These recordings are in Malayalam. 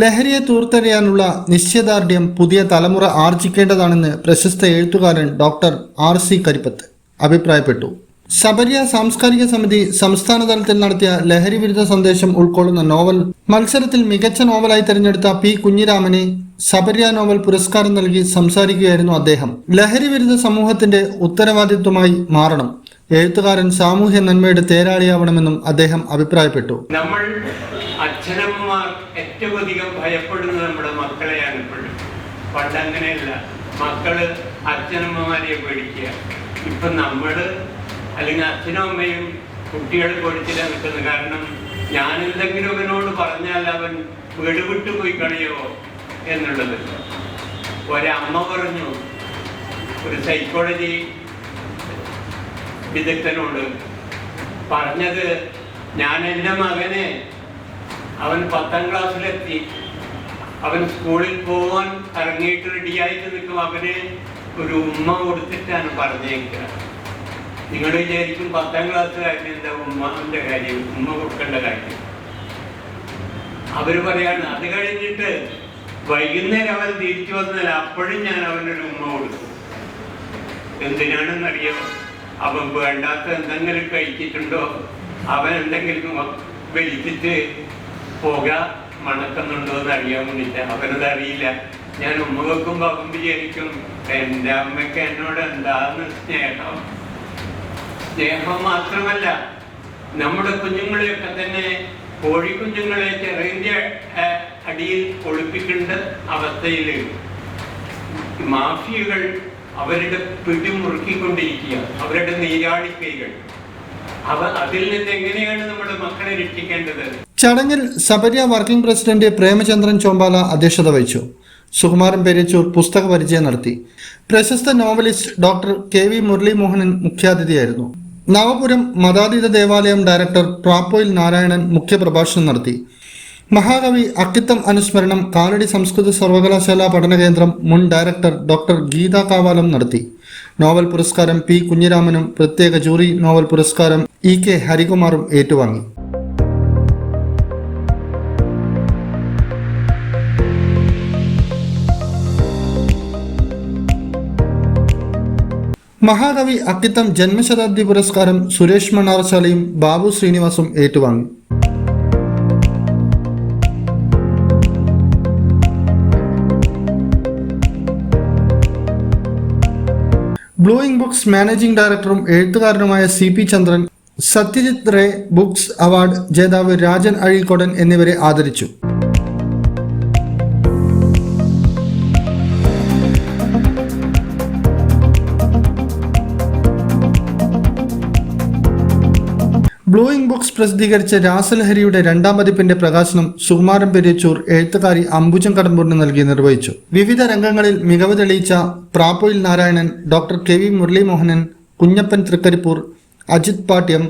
ലഹരിയെ തൂർത്തെറിയാനുള്ള നിശ്ചയദാർഢ്യം പുതിയ തലമുറ ആർജിക്കേണ്ടതാണെന്ന് പ്രശസ്ത എഴുത്തുകാരൻ ഡോക്ടർ RC കരിപ്പത്ത് അഭിപ്രായപ്പെട്ടു. ശബരിയ സാംസ്കാരിക സമിതി സംസ്ഥാന തലത്തിൽ നടത്തിയ ലഹരി വിരുദ്ധ സന്ദേശം ഉൾക്കൊള്ളുന്ന നോവൽ മത്സരത്തിൽ മികച്ച നോവലായി തെരഞ്ഞെടുത്ത P. കുഞ്ഞിരാമനെ ശബരിയ നോവൽ പുരസ്കാരം നൽകി സംസാരിക്കുകയായിരുന്നു അദ്ദേഹം. ലഹരി വിരുദ്ധ സമൂഹത്തിന്റെ ഉത്തരവാദിത്വമായി മാറണം. എഴുത്തുകാരൻ സാമൂഹ്യ നന്മയുടെ തേരാളിയാവണമെന്നും അദ്ദേഹം അഭിപ്രായപ്പെട്ടു. നമ്മൾ അച്ഛനമ്മമാർ ഏറ്റവും അധികം ഭയപ്പെടുന്നത് നമ്മുടെ മക്കളെയാണ്. ഇപ്പോഴും പണ്ട് അങ്ങനെയല്ല, മക്കള് അച്ഛനമ്മമാരെ പേടിക്കുക. ഇപ്പൊ നമ്മള് അല്ലെങ്കിൽ അച്ഛനും അമ്മയും കുട്ടികളെ പേടിച്ചില്ല നിൽക്കുന്നത്. കാരണം ഞാൻ എന്തെങ്കിലും അവനോട് പറഞ്ഞാൽ അവൻ വീട് വിട്ടു പോയി കളയോ എന്നുള്ളത്. ഒരമ്മ പറഞ്ഞു, ഒരു സൈക്കോളജി വിദഗ്ധനോട് പറഞ്ഞത്, ഞാൻ എൻ്റെ മകനെ അവൻ 10ാം ക്ലാസ്സിലെത്തി, അവൻ സ്കൂളിൽ പോകാൻ ഇറങ്ങിയിട്ട് റെഡിയായിട്ട് നിൽക്കും, അവന് ഒരു ഉമ്മ കൊടുത്തിട്ടാണ് പറഞ്ഞേക്കുക. നിങ്ങൾ വിചാരിക്കും 10ാം ക്ലാസ്സുകാരന് എന്താ ഉമ്മാന്റെ കാര്യം, ഉമ്മ കൊടുക്കേണ്ട കാര്യം. അവര് പറയാണ്, അത് കഴിഞ്ഞിട്ട് വൈകുന്നേരം അവൻ തിരിച്ചു വന്നാൽ അപ്പോഴും ഞാൻ അവനൊരു ഉമ്മ കൊടുക്കും. എന്തിനാണെന്നറിയോ? അവൻ വേണ്ടാത്ത എന്തെങ്കിലും കഴിച്ചിട്ടുണ്ടോ, അവൻ എന്തെങ്കിലും വലിച്ചിട്ട് പോക മണക്കുന്നുണ്ടോ എന്ന് അറിയാൻ വേണ്ടിയിട്ട്. അവനത് അറിയില്ല. ഞാൻ ഉമ്മ വെക്കുമ്പോ അവൻ വിചാരിക്കും, എൻ്റെ അമ്മയ്ക്ക് എന്നോട് എന്താന്ന് സ്നേഹം. സ്നേഹം മാത്രമല്ല, നമ്മുടെ കുഞ്ഞുങ്ങളെയൊക്കെ തന്നെ കോഴിക്കുഞ്ഞുങ്ങളെ ചെറിയ അടിയിൽ ഒളിപ്പിക്കേണ്ട അവസ്ഥയിൽ മാഫിയകൾ അവരുടെ പിടിമുറുക്കിക്കൊണ്ടിരിക്കുക, അവരുടെ നീരാളിക്കൈകൾ. അതിൽ നിന്ന് എങ്ങനെയാണ് നമ്മുടെ മക്കളെ രക്ഷിക്കേണ്ടത്? ചടങ്ങിൽ ശബരിയ വർക്കിംഗ് പ്രസിഡന്റ് പ്രേമചന്ദ്രൻ ചോമ്പാല അധ്യക്ഷത വഹിച്ചു. സുകുമാരൻ പെരിച്ചൂർ പുസ്തക പരിചയം നടത്തി. പ്രശസ്ത നോവലിസ്റ്റ് ഡോക്ടർ KV മുരളീമോഹനൻ മുഖ്യാതിഥിയായിരുന്നു. നവപുരം മതാതീത ദേവാലയം ഡയറക്ടർ പ്രാപ്പോയിൽ നാരായണൻ മുഖ്യപ്രഭാഷണം നടത്തി. മഹാകവി അക്കിത്തം അനുസ്മരണം കാലടി സംസ്കൃത സർവകലാശാല പഠനകേന്ദ്രം മുൻ ഡയറക്ടർ ഡോക്ടർ ഗീത കാവാലം നടത്തി. നോവൽ പുരസ്കാരം P. കുഞ്ഞിരാമനും പ്രത്യേക ജൂറി നോവൽ പുരസ്കാരം EK ഹരികുമാറും ഏറ്റുവാങ്ങി. മഹാകവി അക്കിത്തം ജന്മശതാബ്ദി പുരസ്കാരം സുരേഷ് മണ്ണാറശാലയും ബാബു ശ്രീനിവാസും ഏറ്റുവാങ്ങി. ബ്ലൂയിങ് ബുക്സ് മാനേജിംഗ് ഡയറക്ടറും എഴുത്തുകാരനുമായ CP ചന്ദ്രൻ, സത്യജിത് റേ ബുക്സ് അവാർഡ് ജേതാവ് രാജൻ അഴീക്കോടൻ എന്നിവരെ ആദരിച്ചു. ബ്ലൂയിങ് ബുക്സ് പ്രസിദ്ധീകരിച്ച രാസലഹരിയുടെ 2ാം പതിപ്പിന്റെ പ്രകാശനം സുകുമാരൻ പെരിച്ചൂർ എഴുത്തുകാരി അംബുജം കടമ്പൂരിന് നൽകി നിർവഹിച്ചു. വിവിധ രംഗങ്ങളിൽ മികവ് തെളിയിച്ച Prappoyil Narayanan, doctor KV Muraleemohanan, Kunhappan Thrikaripur, Ajith Pattiam,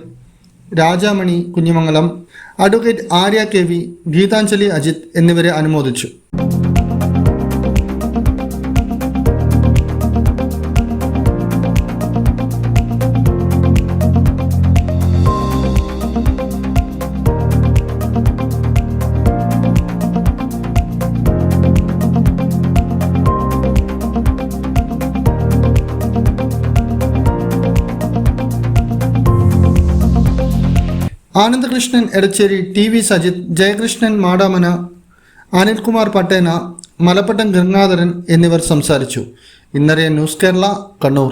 Rajamani Kunhimangalam, advocate Arya KV, Geethanjali Ajith എന്നിവരെ അനുമോദിച്ചു. ആനന്ദകൃഷ്ണൻ എടച്ചേരി, TV സജിത്, ജയകൃഷ്ണൻ മാടാമന, അനിൽകുമാർ പട്ടേന, മലപ്പട്ടം ഗംഗാധരൻ എന്നിവർ സംസാരിച്ചു. ഇന്നറിയ ന്യൂസ് കേരള, കണ്ണൂർ.